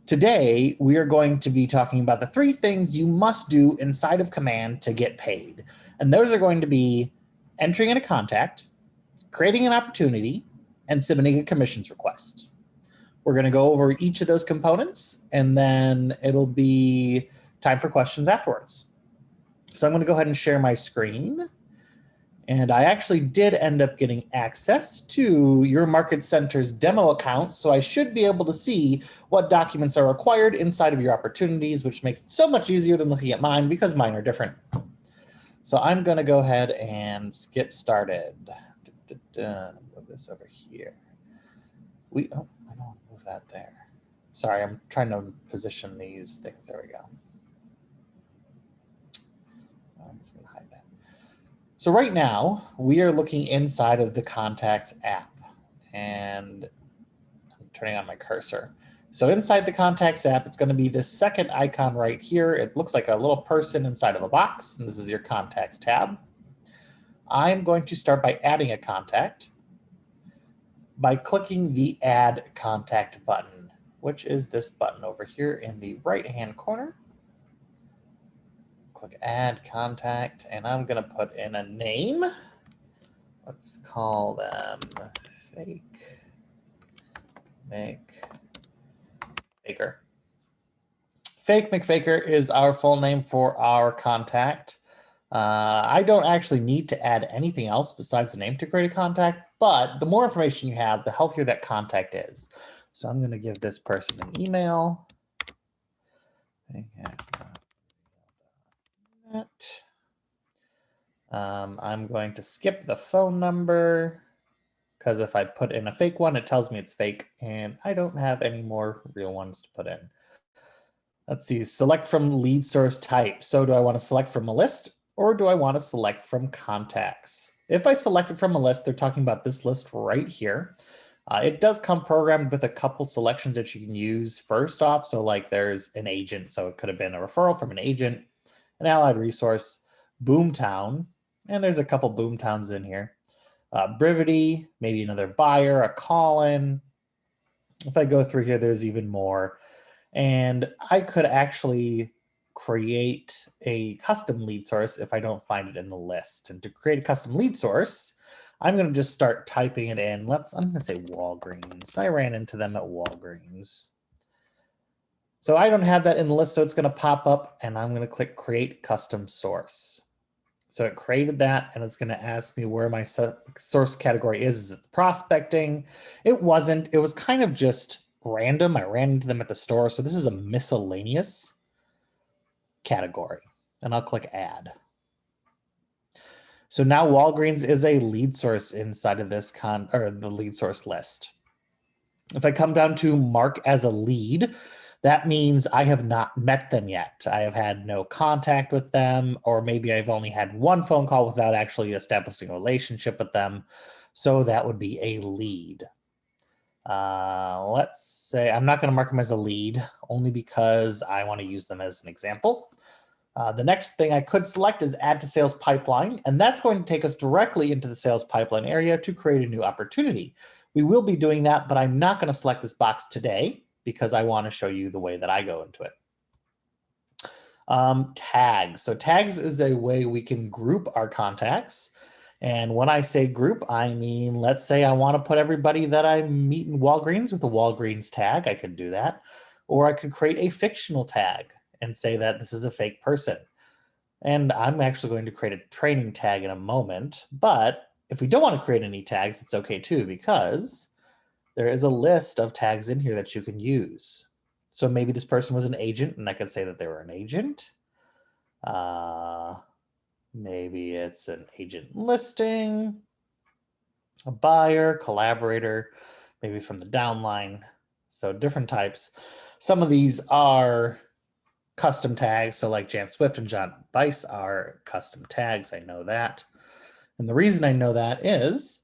Today, we are going to be talking about the 3 things you must do inside of Command to get paid. And those are going to be entering in a contact, creating an opportunity, and submitting a commissions request. We're going to go over each of those components, and then it'll be time for questions afterwards. So I'm going to go ahead and share my screen. And I actually did end up getting access to your Market Center's demo account, so I should be able to see what documents are required inside of your opportunities, which makes it so much easier than looking at mine because mine are different. So I'm going to go ahead and get started. Move this over here. Oh, I don't want to move that there. Sorry, I'm trying to position these things. There we go. I'm just going to hide that. So right now, we are looking inside of the Contacts app, and I'm turning on my cursor. So inside the Contacts app, it's going to be this second icon right here. It looks like a little person inside of a box, and this is your Contacts tab. I'm going to start by adding a contact by clicking the Add Contact button, which is this button over here in the right-hand corner. Click Add Contact, and I'm going to put in a name. Let's call them Fake McFaker. Fake McFaker is our full name for our contact. I don't actually need to add anything else besides the name to create a contact, but the more information you have, the healthier that contact is. So I'm going to give this person an email. I'm going to skip the phone number because if I put in a fake one, it tells me it's fake, and I don't have any more real ones to put in. Let's see, select from lead source type. So do I want to select from a list, or do I want to select from contacts? If I select it from a list, they're talking about this list right here. It does come programmed with a couple selections that you can use first off. So like there's an agent, so it could have been a referral from an agent, an allied resource, Boomtown, and there's a couple Boomtowns in here. Brevity, maybe another buyer, a call-in. If I go through here, there's even more. And I could actually create a custom lead source if I don't find it in the list. And to create a custom lead source, I'm going to just start typing it in. I'm going to say Walgreens. I ran into them at Walgreens. So I don't have that in the list, so it's going to pop up, and I'm going to click Create Custom Source. So it created that, and it's going to ask me where my source category is. Is it prospecting? It wasn't. It was kind of just random. I ran into them at the store. So this is a miscellaneous category, and I'll click Add. So now Walgreens is a lead source inside of this the lead source list. If I come down to mark as a lead, that means I have not met them yet. I have had no contact with them, or maybe I've only had one phone call without actually establishing a relationship with them. So that would be a lead. Let's say I'm not going to mark them as a lead only because I want to use them as an example. The next thing I could select is Add to Sales Pipeline, and that's going to take us directly into the sales pipeline area to create a new opportunity. We will be doing that, but I'm not going to select this box today because I want to show you the way that I go into it. Tags. So tags is a way we can group our contacts. And when I say group, I mean, let's say I want to put everybody that I meet in Walgreens with a Walgreens tag. I could do that. Or I could create a fictional tag and say that this is a fake person. And I'm actually going to create a training tag in a moment. But if we don't want to create any tags, it's okay too, because there is a list of tags in here that you can use. So maybe this person was an agent, and I could say that they were an agent. Maybe it's an agent listing, a buyer, collaborator, maybe from the downline. So different types. Some of these are custom tags. So like Jan Swift and John Bice are custom tags. I know that. And the reason I know that is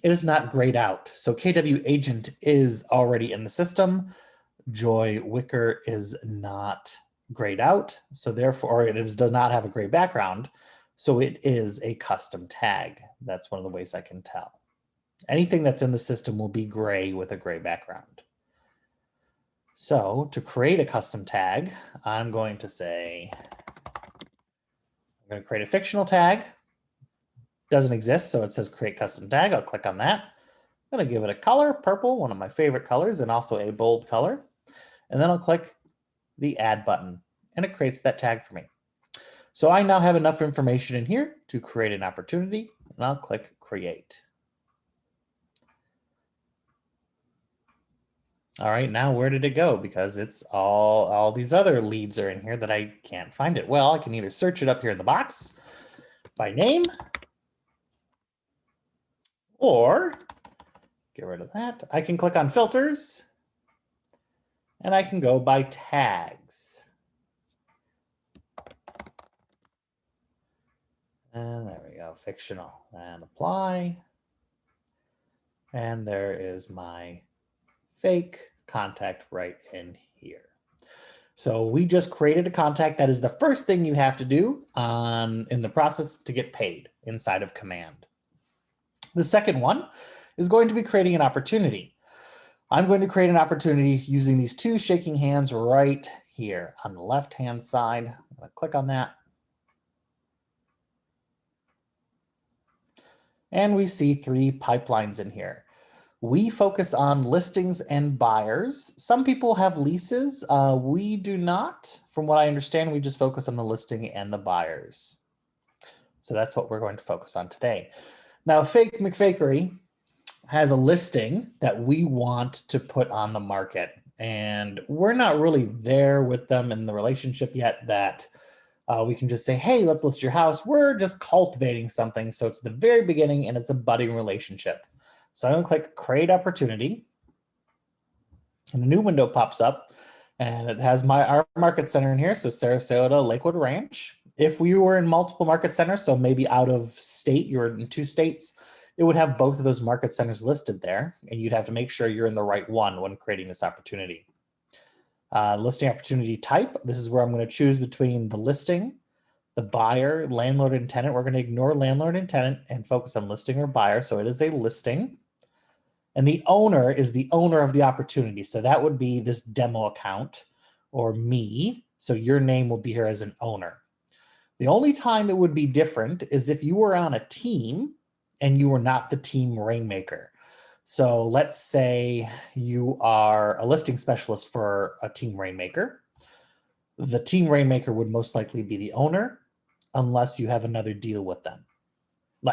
it is not grayed out. So KW agent is already in the system. Joy Wicker is not grayed out. So therefore it does not have a gray background. So it is a custom tag. That's one of the ways I can tell. Anything that's in the system will be gray with a gray background. So to create a custom tag, I'm going to say, I'm going to create a fictional tag. Doesn't exist, so it says create custom tag. I'll click on that. I'm going to give it a color, purple, one of my favorite colors, and also a bold color. And then I'll click the add button, and it creates that tag for me. So I now have enough information in here to create an opportunity, and I'll click create. All right, now where did it go? Because it's all these other leads are in here that I can't find it. Well, I can either search it up here in the box by name, or get rid of that. I can click on filters, and I can go by tags. And there we go, fictional, and apply. And there is my fake contact right in here. So we just created a contact. That is the first thing you have to do in the process to get paid inside of Command. The second one is going to be creating an opportunity. I'm going to create an opportunity using these two shaking hands right here on the left-hand side. I'm going to click on that. And we see 3 pipelines in here. We focus on listings and buyers. Some people have leases. We do not. From what I understand, we just focus on the listing and the buyers. So that's what we're going to focus on today. Now, Fake McFakery has a listing that we want to put on the market. And we're not really there with them in the relationship yet that we can just say, hey, let's list your house. We're just cultivating something. So it's the very beginning and it's a budding relationship. So I'm going to click create opportunity. And a new window pops up and it has our market center in here. So Sarasota, Lakewood Ranch. If we were in multiple market centers, so maybe out of state, you're in 2 states, it would have both of those market centers listed there. And you'd have to make sure you're in the right one when creating this opportunity. Listing opportunity type. This is where I'm going to choose between the listing, the buyer, landlord, and tenant. We're going to ignore landlord and tenant and focus on listing or buyer. So it is a listing. And the owner is the owner of the opportunity. So that would be this demo account or me. So your name will be here as an owner. The only time it would be different is if you were on a team and you were not the team rainmaker. So let's say you are a listing specialist for a team rainmaker. The team rainmaker would most likely be the owner unless you have another deal with them.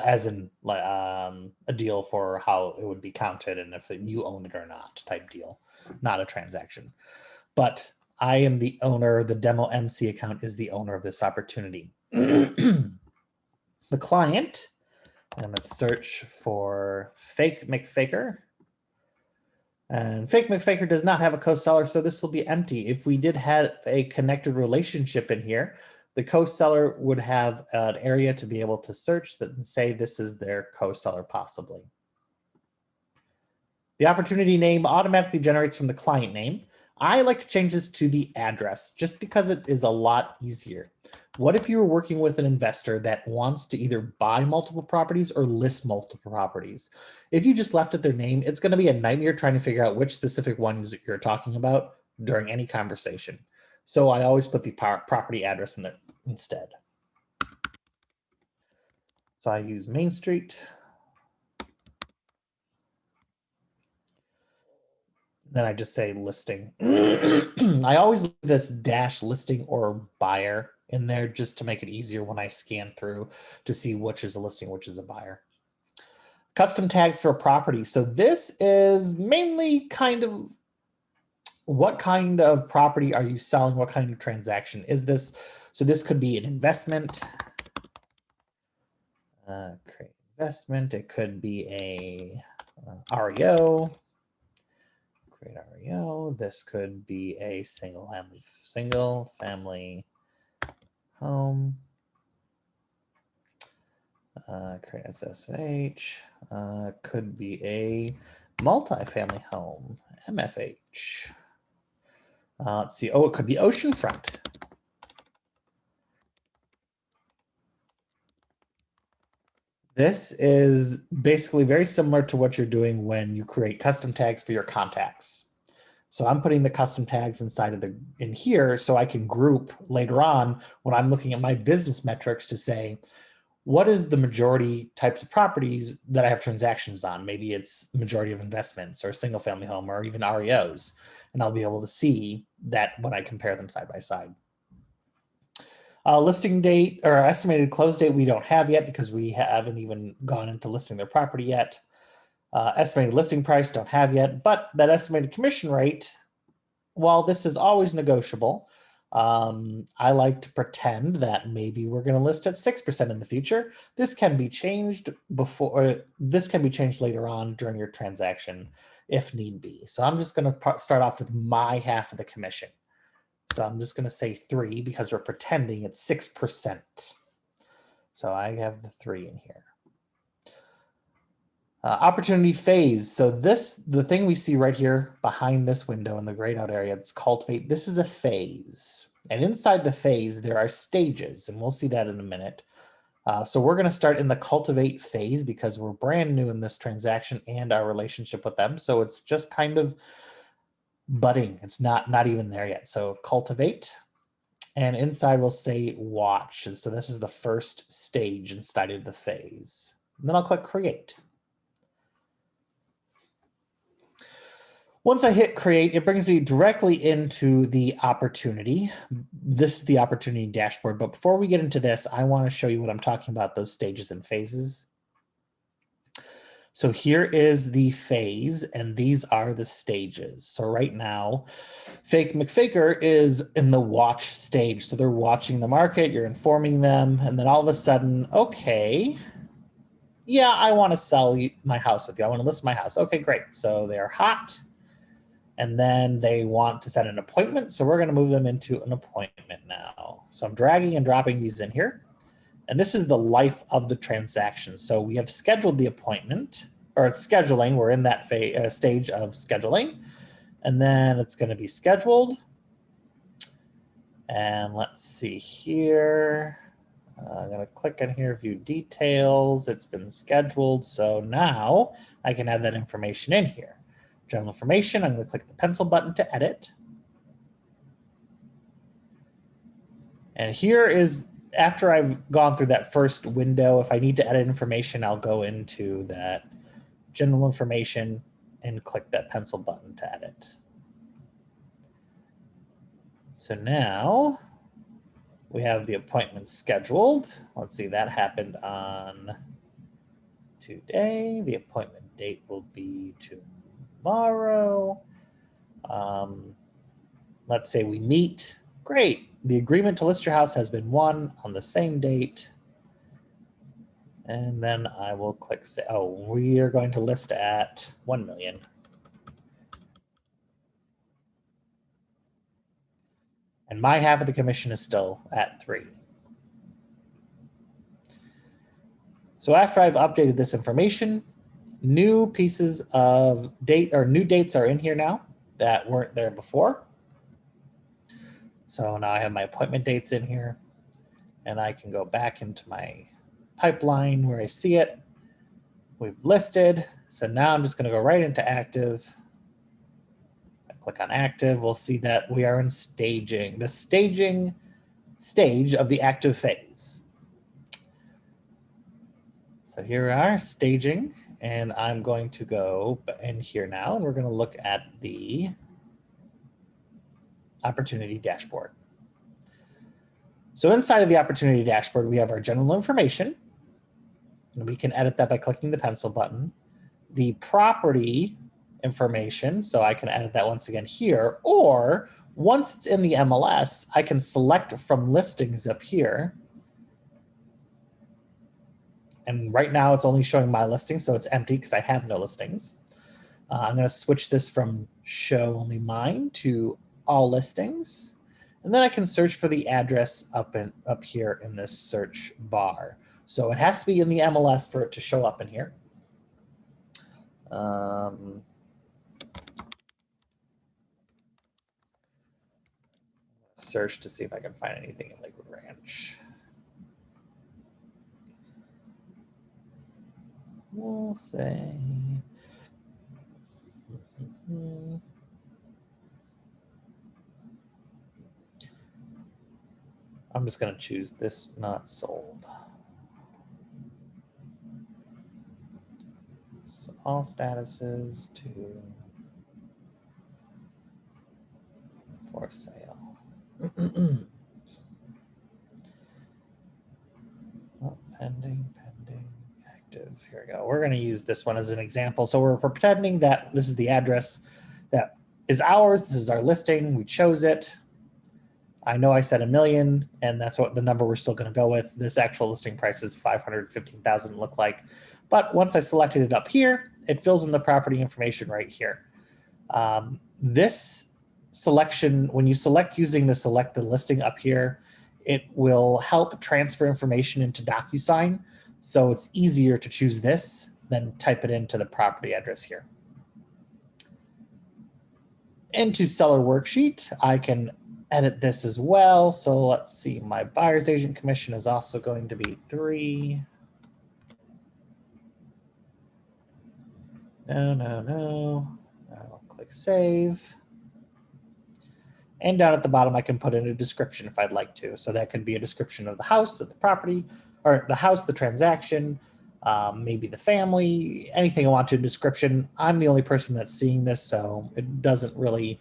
As in a deal for how it would be counted and if you own it or not type deal, not a transaction. But I am the owner. The demo MC account is the owner of this opportunity. The client, I'm going to search for Fake McFaker. And Fake McFaker does not have a co-seller, so this will be empty. If we did have a connected relationship in here, the co-seller would have an area to be able to search that and say this is their co-seller possibly. The opportunity name automatically generates from the client name. I like to change this to the address just because it is a lot easier. What if you were working with an investor that wants to either buy multiple properties or list multiple properties? If you just left it their name, it's going to be a nightmare trying to figure out which specific ones you're talking about during any conversation. So I always put the property address in there instead. So I use Main Street. Then I just say listing. I always leave this dash listing or buyer in there just to make it easier when I scan through to see which is a listing, which is a buyer. Custom tags for a property. So this is mainly kind of what kind of property are you selling? What kind of transaction is this? So this could be an investment. Create investment. It could be a REO. Create REO. This could be a single family home. Create SSH. Could be a multifamily home, MFH. Let's see. Oh, it could be oceanfront. This is basically very similar to what you're doing when you create custom tags for your contacts. So I'm putting the custom tags inside of in here so I can group later on when I'm looking at my business metrics to say, what is the majority types of properties that I have transactions on? Maybe it's the majority of investments or single family home or even REOs. And I'll be able to see that when I compare them side by side. Listing date or estimated close date, we don't have yet because we haven't even gone into listing their property yet. Estimated listing price, don't have yet, but that estimated commission rate, while this is always negotiable, I like to pretend that maybe we're going to list at 6% in the future. This can be changed this can be changed later on during your transaction if need be. So I'm just going to start off with my half of the commission. So I'm just going to say 3 because we're pretending it's 6%. So I have the 3 in here. Opportunity phase. So the thing we see right here behind this window in the grayed out area, it's cultivate. This is a phase. And inside the phase, there are stages, and we'll see that in a minute. So we're going to start in the cultivate phase because we're brand new in this transaction and our relationship with them. So it's just kind of budding. It's not even there yet. So cultivate. And inside we'll say watch. And so this is the first stage inside of the phase. And then I'll click create. Once I hit create, it brings me directly into the opportunity. This is the opportunity dashboard. But before we get into this, I want to show you what I'm talking about, those stages and phases. So here is the phase, and these are the stages. So right now, Fake McFaker is in the watch stage. So they're watching the market, you're informing them, and then all of a sudden, okay, yeah, I want to sell my house with you. I want to list my house. Okay, great. So they're hot. And then they want to set an appointment. So we're going to move them into an appointment now. So I'm dragging and dropping these in here. And this is the life of the transaction. So we have scheduled the appointment, or it's scheduling. We're in that stage of scheduling. And then it's going to be scheduled. And let's see here. I'm going to click on here, view details. It's been scheduled. So now I can add that information in here. General information, I'm going to click the pencil button to edit. And here is, after I've gone through that first window, if I need to edit information, I'll go into that general information and click that pencil button to edit. So now we have the appointment scheduled. Let's see, that happened on today. The appointment date will be tomorrow. Let's say we meet. Great. The agreement to list your house has been won on the same date. And then I will click say, oh, we are going to list at 1 million. And my half of the commission is still at 3. So after I've updated this information, new pieces of date or new dates are in here now that weren't there before. So now I have my appointment dates in here, and I can go back into my pipeline where I see it. We've listed. So now I'm just going to go right into active. I click on active. We'll see that we are in staging, the staging stage of the active phase. So here we are, staging, and I'm going to go in here now, and we're going to look at the opportunity dashboard. So inside of the opportunity dashboard, we have our general information, and we can edit that by clicking the pencil button. The property information, so I can edit that once again here, or once it's in the MLS, I can select from listings up here. And right now it's only showing my listings, so it's empty because I have no listings. I'm going to switch this from show only mine to all listings. And then I can search for the address up here in this search bar. So it has to be in the MLS for it to show up in here. Search to see if I can find anything in Lakewood Ranch. We'll say, I'm just going to choose this not sold. So all statuses to for sale. Oh, pending, active. Here we go. We're going to use this one as an example. So we're pretending that this is the address that is ours. This is our listing. We chose it. I know I said $1 million, and that's what the number we're still going to go with. This actual listing price is $515,000 look like. But once I selected it up here, it fills in the property information right here. This selection, when you select using the select the listing up here, it will help transfer information into DocuSign. So it's easier to choose this than type it into the property address here. Into seller worksheet, I can edit this as well. So let's see, my buyer's agent commission is also going to be 3. No. I'll click save. And down at the bottom, I can put in a description if I'd like to. So that could be a description of the house, of the property, or the house, the transaction, maybe the family, anything I want to, description. I'm the only person that's seeing this, so it doesn't really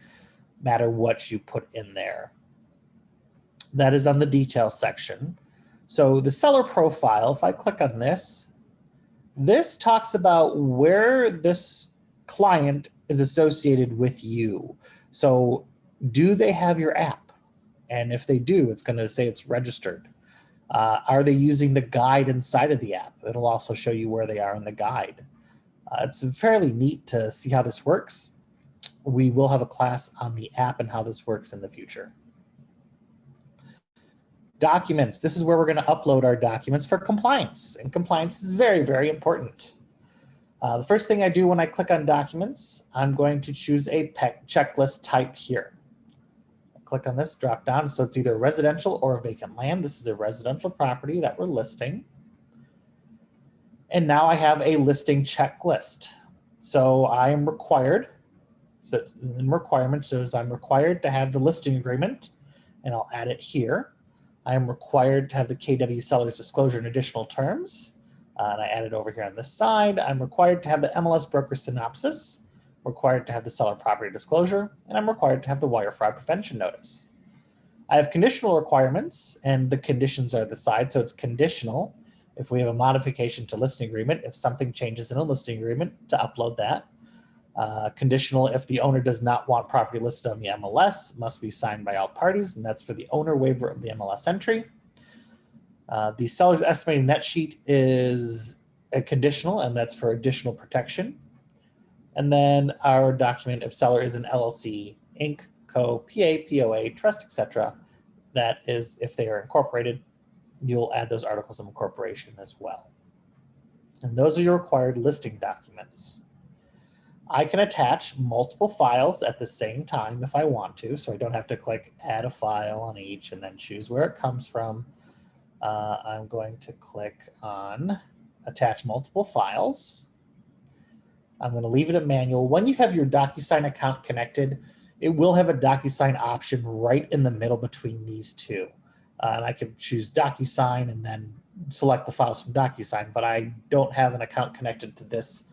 matter what you put in there. That is on the details section. So the seller profile, if I click on this, this talks about where this client is associated with you. So do they have your app? And if they do, it's going to say it's registered. Are they using the guide inside of the app? It'll also show you where they are in the guide. It's fairly neat to see how this works. We will have a class on the app and how this works in the future. Documents. This is where we're going to upload our documents for compliance. And compliance is very, very important. The first thing I do when I click on documents, I'm going to choose a checklist type here. Click on this drop down. So it's either residential or vacant land. This is a residential property that we're listing. And now I have a listing checklist. So I am required, so in requirement says I'm required to have the listing agreement, and I'll add it here. I am required to have the KW seller's disclosure and additional terms. And I add it over here on this side. I'm required to have the MLS broker synopsis, required to have the seller property disclosure, and I'm required to have the wire fraud prevention notice. I have conditional requirements, and the conditions are the side, so it's conditional if we have a modification to listing agreement, if something changes in a listing agreement, to upload that. Conditional if the owner does not want property listed on the MLS, must be signed by all parties, and that's for the owner waiver of the MLS entry. The seller's estimated net sheet is a conditional, and that's for additional protection. And then our document, if seller is an LLC, Inc., Co., PA, POA, Trust, etc., that is if they are incorporated, you'll add those articles of incorporation as well. And those are your required listing documents. I can attach multiple files at the same time if I want to, so I don't have to click add a file on each and then choose where it comes from. I'm going to click on attach multiple files. I'm going to leave it at manual. When you have your DocuSign account connected, it will have a DocuSign option right in the middle between these two. And I can choose DocuSign and then select the files from DocuSign, but I don't have an account connected to this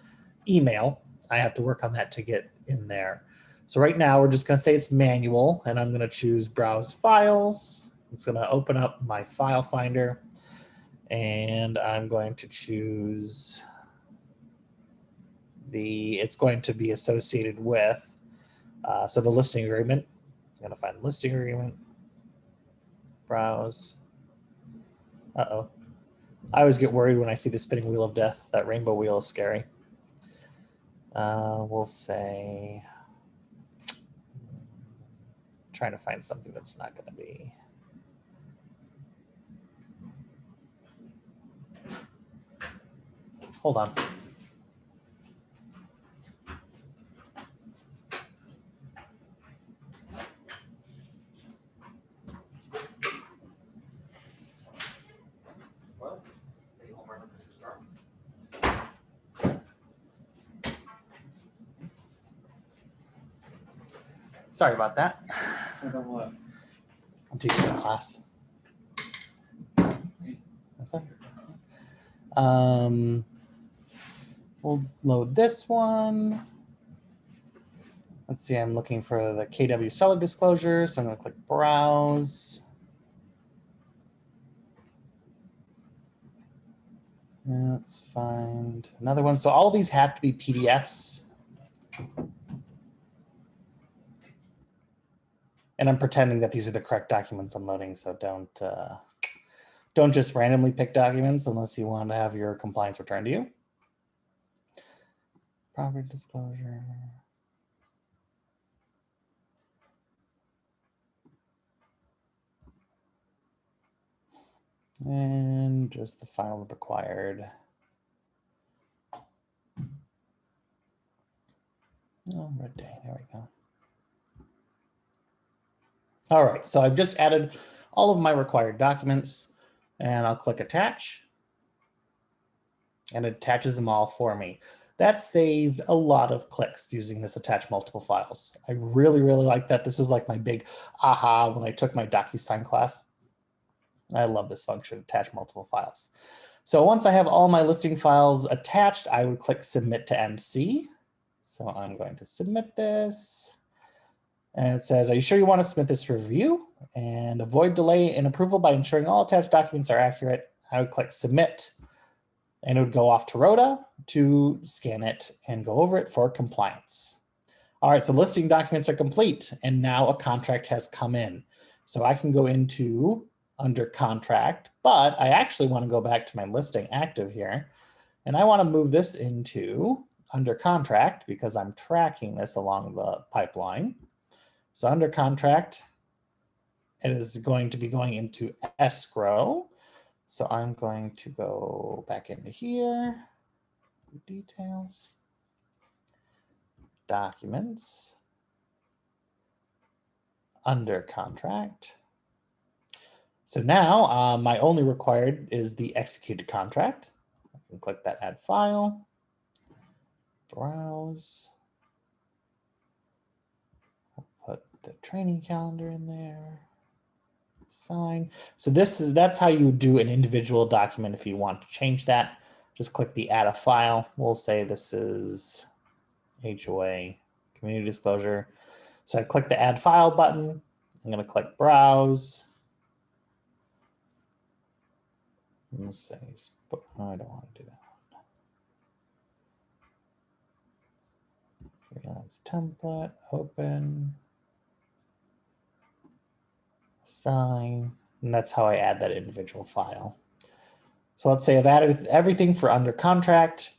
email. I have to work on that to get in there. So right now we're just going to say it's manual, and I'm going to choose Browse Files. It's going to open up my file finder, and I'm going to choose it's going to be associated with, so the listing agreement. I'm going to find the listing agreement. Browse. Uh-oh. I always get worried when I see the spinning wheel of death. That rainbow wheel is scary. We'll say, trying to find something that's not going to be. Hold on. Sorry about that. I'm teaching a class. what's that? We'll load this one. Let's see, I'm looking for the KW seller disclosure. So I'm going to click browse. Let's find another one. So all of these have to be PDFs. And I'm pretending that these are the correct documents I'm loading. So don't just randomly pick documents unless you want to have your compliance returned to you. Property disclosure. And just the final required. Oh, red day, there we go. All right, so I've just added all of my required documents and I'll click attach and it attaches them all for me. That saved a lot of clicks using this attach multiple files. I really, really like that. This was like my big aha when I took my DocuSign class. I love this function, attach multiple files. So once I have all my listing files attached, I would click submit to MC. So I'm going to submit this. And it says, are you sure you want to submit this for review? And avoid delay in approval by ensuring all attached documents are accurate. I would click submit. And it would go off to Rhoda to scan it and go over it for compliance. All right, so listing documents are complete. And now a contract has come in. So I can go into under contract, but I actually want to go back to my listing active here. And I want to move this into under contract because I'm tracking this along the pipeline. So under contract, it is going to be going into escrow. So I'm going to go back into here, details, documents, under contract. So now my only required is the executed contract. I can click that add file, browse, we'll put the training calendar in there, sign. So that's how you do an individual document. If you want to change that, just click the add a file. We'll say this is HOA community disclosure. So I click the add file button. I'm going to click browse. Let's say, I don't want to do that one. Freelance template, open, sign, and that's how I add that individual file. So let's say I've added everything for under contract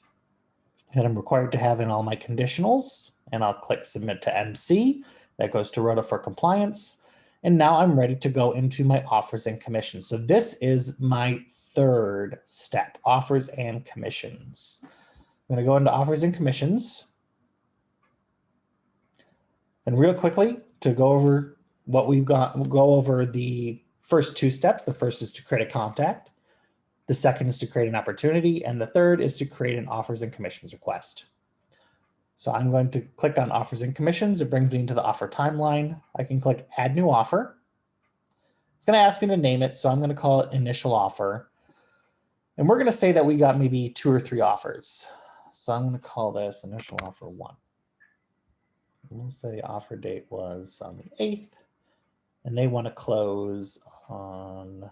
that I'm required to have in all my conditionals, and I'll click submit to MC. That goes to Rhoda for compliance. And now I'm ready to go into my offers and commissions. So this is my third step, offers and commissions. I'm going to go into offers and commissions. And real quickly, to go over what we've got, we'll go over the first two steps. The first is to create a contact. The second is to create an opportunity. And the third is to create an offers and commissions request. So I'm going to click on offers and commissions. It brings me into the offer timeline. I can click add new offer. It's going to ask me to name it. So I'm going to call it initial offer. And we're going to say that we got maybe 2 or 3 offers. So I'm going to call this initial offer 1. We'll say the offer date was on the 8th. And they want to close on,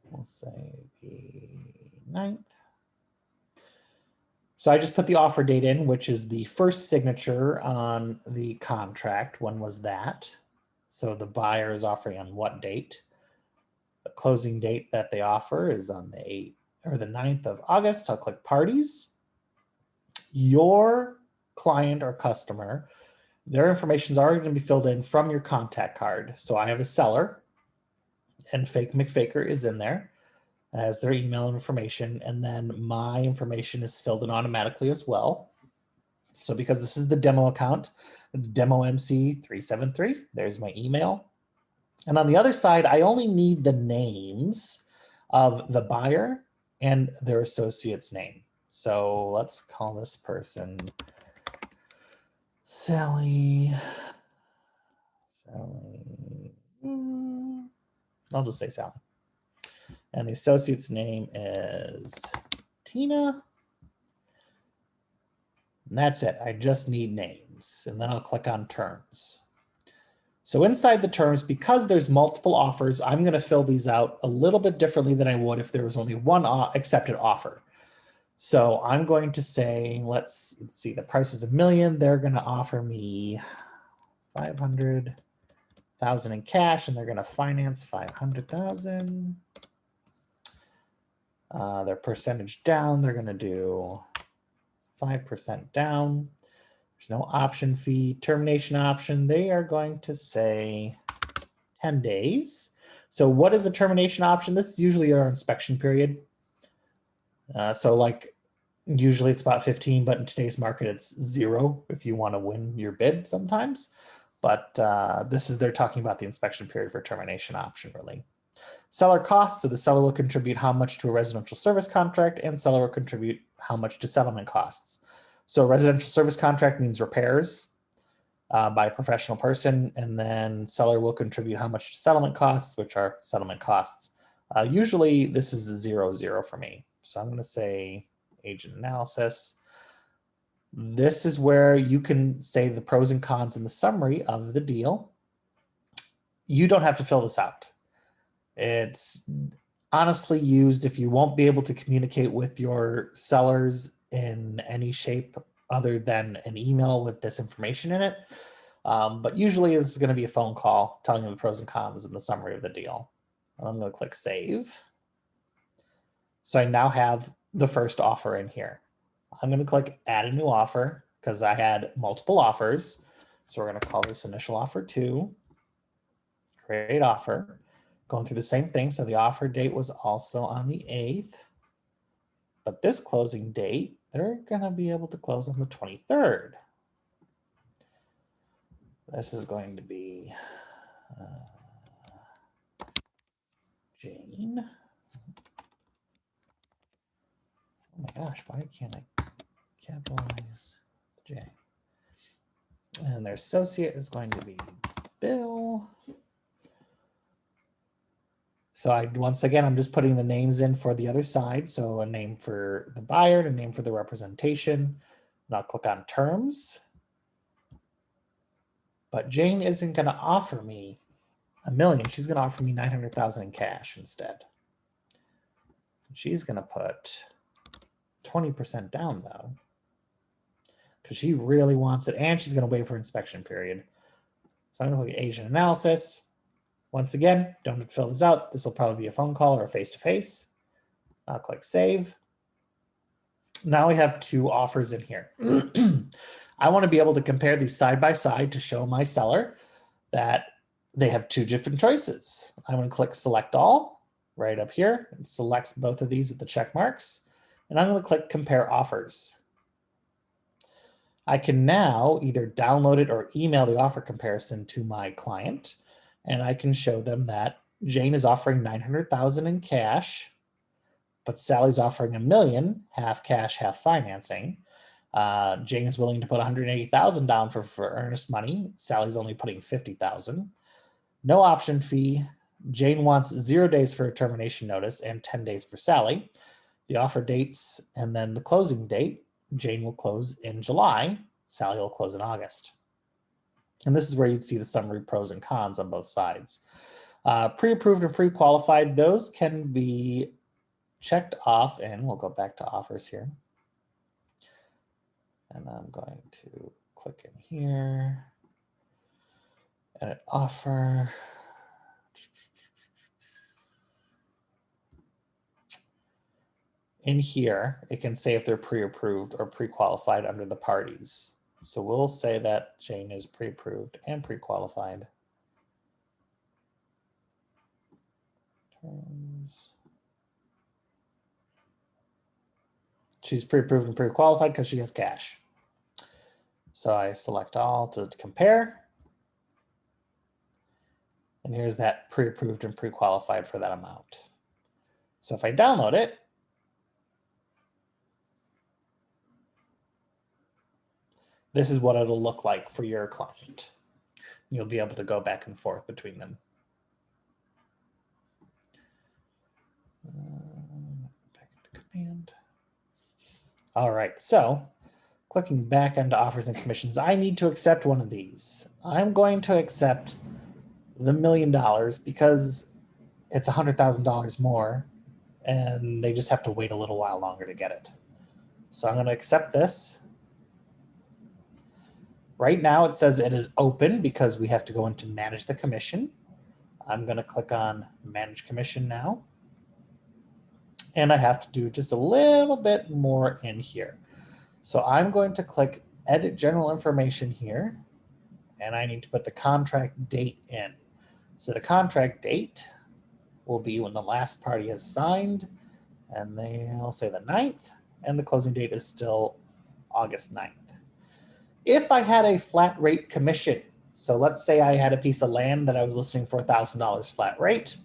we'll say the 9th. So I just put the offer date in, which is the first signature on the contract. When was that? So the buyer is offering on what date? The closing date that they offer is on the 8th or the 9th of August. I'll click parties. Your client or customer, their information is already going to be filled in from your contact card. So I have a seller and Fake McFaker is in there as their email information. And then my information is filled in automatically as well. So because this is the demo account, it's demo MC373. There's my email. And on the other side, I only need the names of the buyer and their associate's name. So let's call this person Sally. I'll just say Sally. And the associate's name is Tina. And that's it. I just need names. And then I'll click on terms. So inside the terms, because there's multiple offers, I'm going to fill these out a little bit differently than I would if there was only one accepted offer. So I'm going to say, let's see, the price is $1 million. They're going to offer me 500,000 in cash, and they're going to finance 500,000. Their percentage down, they're going to do 5% down. There's no option fee. Termination option, they are going to say 10 days. So what is a termination option? This is usually our inspection period. So like usually it's about 15, but in today's market it's 0 if you want to win your bid sometimes. But they're talking about the inspection period for termination option really. Seller costs, so the seller will contribute how much to a residential service contract, and seller will contribute how much to settlement costs. So a residential service contract means repairs by a professional person, and then seller will contribute how much to settlement costs, which are settlement costs. Usually this is 0-0 for me. So I'm going to say agent analysis. This is where you can say the pros and cons in the summary of the deal. You don't have to fill this out. It's honestly used if you won't be able to communicate with your sellers in any shape other than an email with this information in it. But usually it's going to be a phone call telling you the pros and cons and the summary of the deal. I'm going to click save. So I now have the first offer in here. I'm going to click add a new offer because I had multiple offers. So we're going to call this initial offer 2, create offer. Going through the same thing. So the offer date was also on the 8th. But this closing date, they're going to be able to close on the 23rd. This is going to be Jane. Oh my gosh, why can't I capitalize J? And their associate is going to be Bill. So once again, I'm just putting the names in for the other side. So a name for the buyer and a name for the representation. And I'll click on terms. But Jane isn't going to offer me $1 million. She's going to offer me 900,000 in cash instead. She's going to put 20% down though, because she really wants it, and she's going to wait for inspection period. So I'm going to click agent analysis. Once again, don't have to fill this out. This will probably be a phone call or a face-to-face. I'll click save. Now we have 2 offers in here. I want to be able to compare these side by side to show my seller that they have 2 different choices. I'm going to click select all right up here. It selects both of these with the check marks. And I'm going to click compare offers. I can now either download it or email the offer comparison to my client. And I can show them that Jane is offering 900,000 in cash, but Sally's offering $1 million, half cash, half financing. Jane is willing to put 180,000 down for earnest money. Sally's only putting 50,000. No option fee. Jane wants 0 days for a termination notice and 10 days for Sally. The offer dates and then the closing date. Jane will close in July. Sally will close in August. And this is where you'd see the summary pros and cons on both sides. Pre-approved or pre-qualified, those can be checked off, and we'll go back to offers here. And I'm going to click in here, edit offer. In here, it can say if they're pre-approved or pre-qualified under the parties. So we'll say that Jane is pre-approved and pre-qualified. She's pre-approved and pre-qualified because she has cash. So I select all to compare. And here's that pre-approved and pre-qualified for that amount. So if I download it, this is what it'll look like for your client. You'll be able to go back and forth between them. Back into command. All right, so clicking back into offers and commissions, I need to accept one of these. I'm going to accept the $1 million because it's $100,000 more and they just have to wait a little while longer to get it. So I'm going to accept this. Right now it says it is open because we have to go into manage the commission. I'm going to click on manage commission now. And I have to do just a little bit more in here. So I'm going to click edit general information here. And I need to put the contract date in. So the contract date will be when the last party has signed. And they'll say the 9th. And the closing date is still August 9th. If I had a flat rate commission, so let's say I had a piece of land that I was listing for $1,000 flat rate,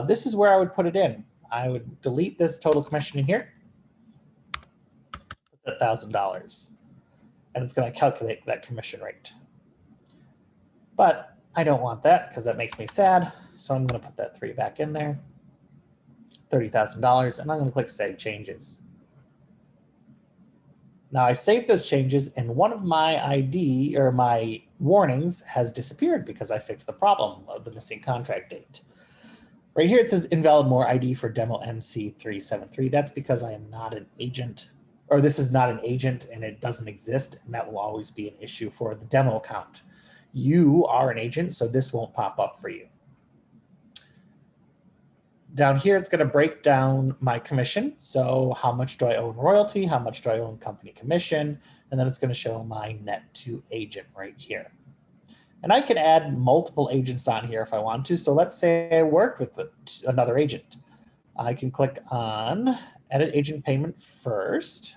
this is where I would put it in. I would delete this total commission in here, put $1,000, and it's going to calculate that commission rate. But I don't want that because that makes me sad, so I'm going to put that 3 back in there, $30,000, and I'm going to click Save Changes. Now I saved those changes and one of my ID or my warnings has disappeared because I fixed the problem of the missing contract date. Right here it says invalid more ID for demo MC373. That's because I am not an agent, or this is not an agent and it doesn't exist, and that will always be an issue for the demo account. You are an agent, so this won't pop up for you. Down here, it's going to break down my commission. So how much do I own royalty? How much do I own company commission? And then it's going to show my net to agent right here. And I can add multiple agents on here if I want to. So let's say I worked with another agent. I can click on edit agent payment first.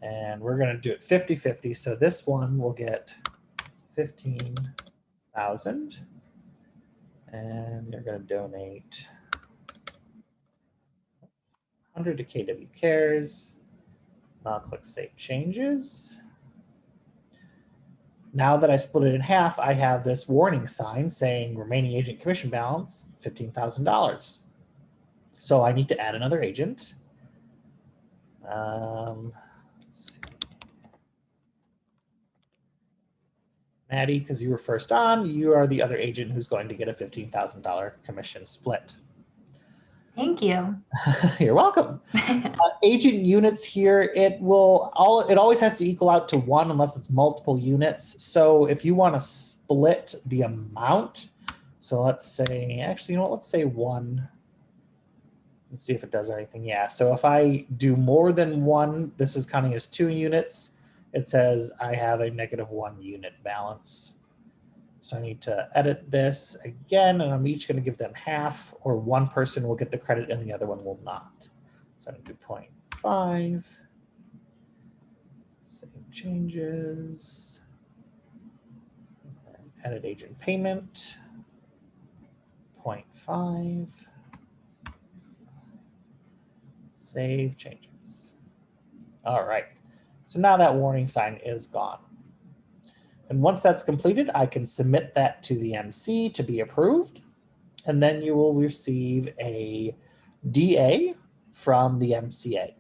And we're going to do it 50-50. So this one will get 15,000. And you're going to donate 100 to KW Cares. I'll click Save Changes. Now that I split it in half, I have this warning sign saying remaining agent commission balance, $15,000. So I need to add another agent. Let's see. Maddie, because you were first on, you are the other agent who's going to get a $15,000 commission split. Thank you. You're welcome. Agent units here, it always has to equal out to 1 unless it's multiple units. So if you want to split the amount, so let's say, actually, you know what, let's say 1. Let's see if it does anything. Yeah, so if I do more than 1, this is counting as 2 units. It says I have a -1 unit balance. So I need to edit this again, and I'm each going to give them half, or one person will get the credit and the other one will not. So I'm going to do 0.5. Save changes. And edit agent payment. 0.5. Save changes. All right. So now that warning sign is gone. And once that's completed, I can submit that to the MC to be approved. And then you will receive a DA from the MCA.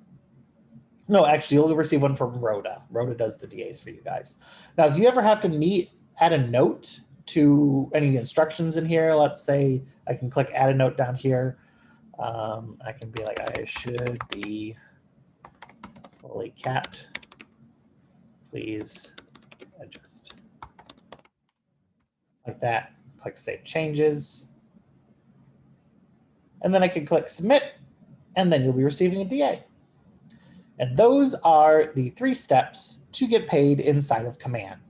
No, actually, you'll receive one from Rhoda. Rhoda does the DAs for you guys. Now, if you ever have to add a note to any instructions in here, let's say I can click add a note down here. I can be like, I should be fully capped. Please adjust. Like that, click Save Changes. And then I can click Submit, and then you'll be receiving a DA. And those are the 3 steps to get paid inside of Command.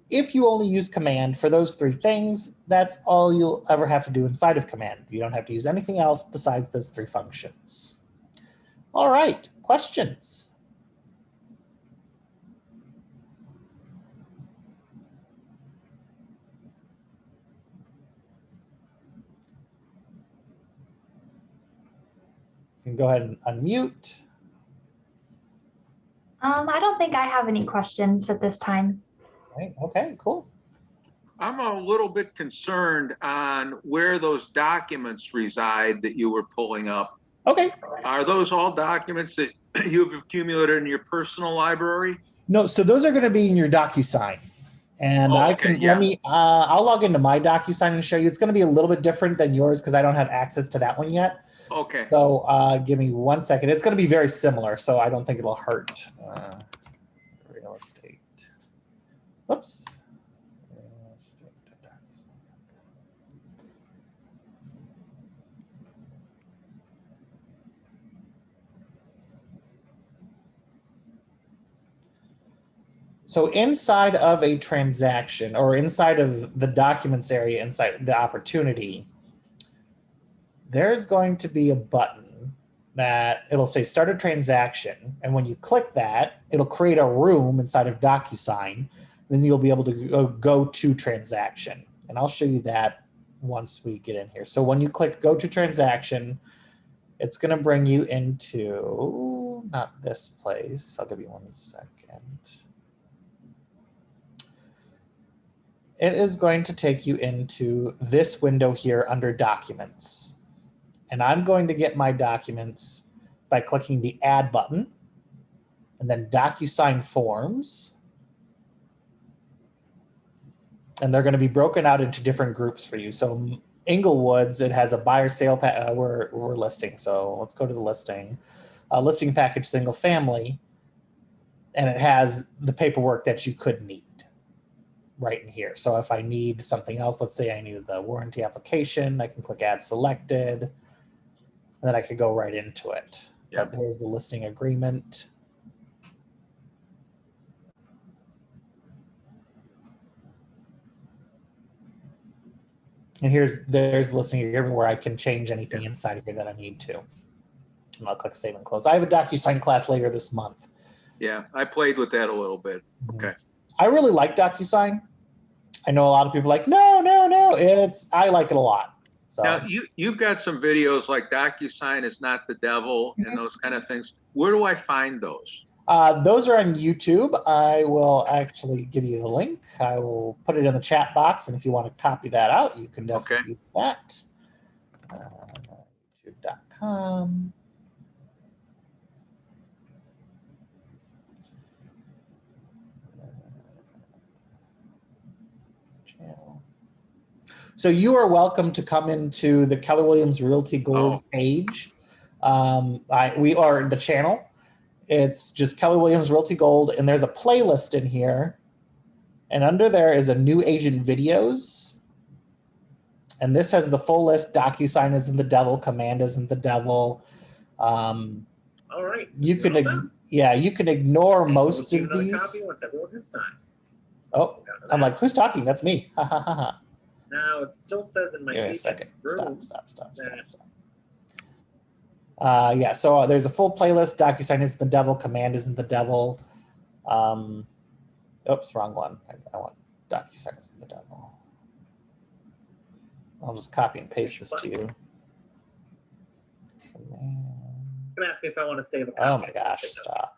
If you only use Command for those 3 things, that's all you'll ever have to do inside of Command. You don't have to use anything else besides those 3 functions. All right, questions? You can go ahead and unmute. I don't think I have any questions at this time. Right. Okay, cool. I'm a little bit concerned on where those documents reside that you were pulling up. Okay. Are those all documents that you've accumulated in your personal library? No, so those are going to be in your DocuSign. And I can, let me, I'll log into my DocuSign and show you. It's going to be a little bit different than yours because I don't have access to that one yet. Okay. So give me 1 second. It's going to be very similar, so I don't think it'll hurt. Real estate. Whoops. Real estate DocuSign. So inside of a transaction or inside of the documents area, inside the opportunity, there's going to be a button that it'll say start a transaction. And when you click that, it'll create a room inside of DocuSign. Then you'll be able to go to transaction. And I'll show you that once we get in here. So when you click go to transaction, it's going to bring you into, not this place. I'll give you 1 second. It is going to take you into this window here under documents. And I'm going to get my documents by clicking the add button and then DocuSign forms. And they're going to be broken out into different groups for you. So Inglewoods, it has a buyer sale, we're listing. So let's go to the listing. Listing package single family. And it has the paperwork that you could need right in here. So if I need something else, let's say I needed the warranty application, I can click add selected, and then I could go right into it. Yep. But here's the listing agreement. And there's listing agreement where I can change anything inside of here that I need to. And I'll click save and close. I have a DocuSign class later this month. Yeah, I played with that a little bit. Okay. I really like DocuSign. I know a lot of people are like, no. I like it a lot. So Now you've got some videos like DocuSign is not the devil and those kind of things. Where do I find those? Those are on YouTube. I will actually give you the link. I will put it in the chat box, and if you want to copy that out, you can definitely do that. YouTube.com. So you are welcome to come into the Keller Williams Realty Gold page. We are the channel. It's just Keller Williams Realty Gold, and there's a playlist in here. And under there is a new agent videos. And this has the full list. DocuSign isn't the devil. Command isn't the devil. All right. So you can ignore most of these. Copy once everyone has signed. Oh, I'm like, who's talking? That's me. Ha ha ha ha. Now it still says in my Give me a second. room. Stop. Yeah, so there's a full playlist. DocuSign isn't the devil. Command isn't the devil. Oops, wrong one. I want DocuSign isn't the devil. I'll just copy and paste this to you. Command. You can ask me if I want to save a copy. Oh my gosh, stop.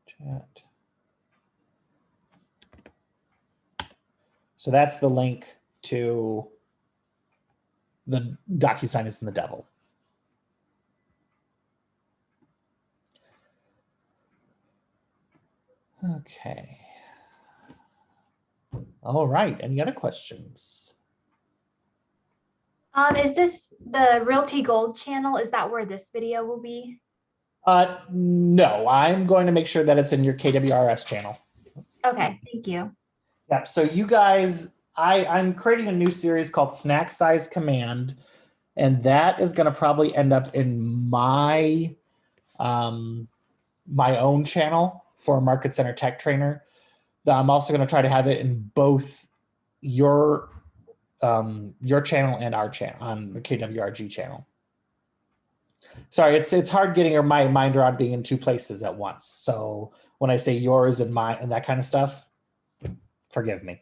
Chat. So that's the link to the DocuSign isn't the devil. Okay. All right. Any other questions? Is this the Realty Gold channel? Is that where this video will be? No, I'm going to make sure that it's in your KWRS channel. Okay, thank you. Yeah, so you guys, I'm creating a new series called Snack Size Command, and that is going to probably end up in my my own channel for Market Center Tech Trainer. I'm also going to try to have it in both your channel and our channel on the KWRG channel. Sorry, it's hard getting my mind around being in two places at once. So when I say yours and mine and that kind of stuff, forgive me.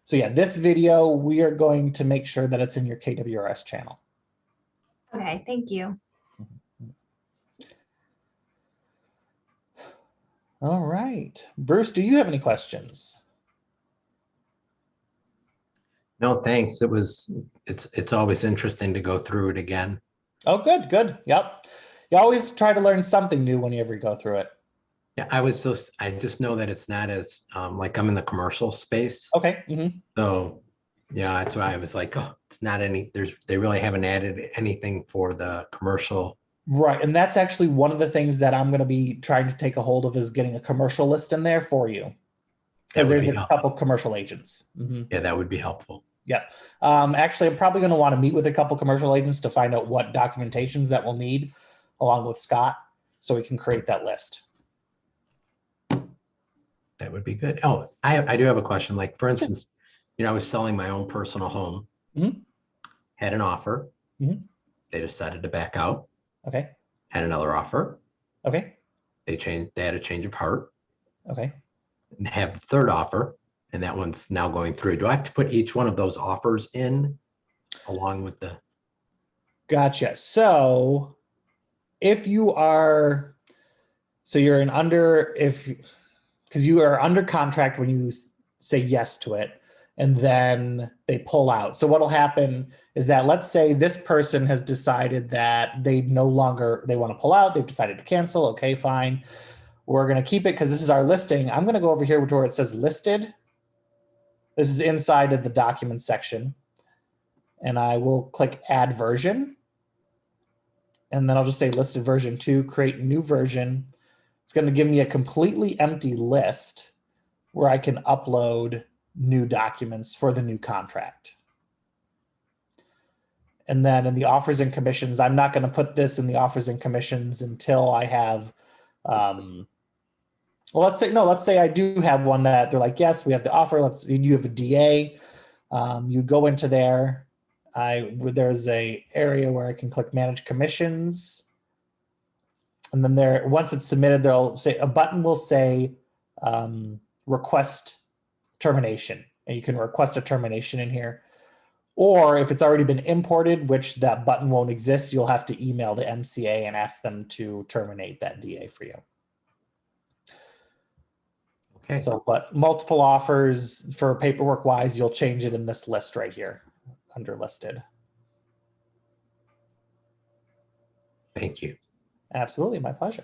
So yeah, this video, we are going to make sure that it's in your KWRS channel. Okay, thank you. All right. Bruce, do you have any questions? No, thanks. It's always interesting to go through it again. Oh, good, good. Yep. You always try to learn something new whenever you go through it. Yeah, I just know that it's not as, like I'm in the commercial space. Okay. Mm-hmm. So, yeah, that's why I was like, oh, it's not they really haven't added anything for the commercial. Right. And that's actually one of the things that I'm going to be trying to take a hold of is getting a commercial list in there for you. Because That would there's be a helpful. couple commercial agents. Mm-hmm. Yeah, that would be helpful. Yep. Actually, I'm probably going to want to meet with a couple commercial agents to find out what documentations that we'll need along with Scott so we can create that list. That would be good. Oh, I do have a question. Like, for instance, I was selling my own personal home, Mhm. had an offer. Mhm. They decided to back out, Okay. had another offer. Okay. They had a change of heart Okay. and have the third offer. And that one's now going through. Do I have to put each one of those offers in along with the? Gotcha. So if you are, so you're in under, because you are under contract when you say yes to it, and then they pull out. So what'll happen is that, let's say this person has decided that they want to pull out. They've decided to cancel. Okay, fine. We're going to keep it because this is our listing. I'm going to go over here to where it says listed. This is inside of the documents section. And I will click add version. And then I'll just say listed version 2, create new version. It's going to give me a completely empty list where I can upload new documents for the new contract. And then in the offers and commissions, I'm not going to put this in the offers and commissions until I have, well, let's say I do have one that they're like, yes, we have the offer. You have a DA. You go into there. There's a area where I can click manage commissions. And then once it's submitted, there'll say a button will say request termination. And you can request a termination in here. Or if it's already been imported, which that button won't exist, you'll have to email the MCA and ask them to terminate that DA for you. Okay. So, but multiple offers for paperwork wise, you'll change it in this list right here under listed. Thank you. Absolutely, my pleasure.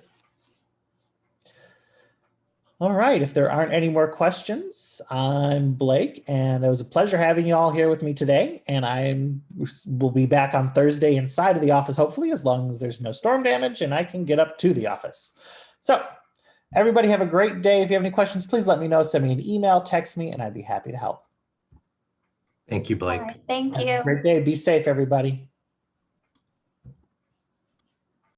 All right, if there aren't any more questions, I'm Blake, and it was a pleasure having you all here with me today. And will be back on Thursday inside of the office, hopefully, as long as there's no storm damage and I can get up to the office. So everybody have a great day. If you have any questions, please let me know. Send me an email, text me, and I'd be happy to help. Thank you, Blake. All right, thank Have you. a great day. Be safe, everybody.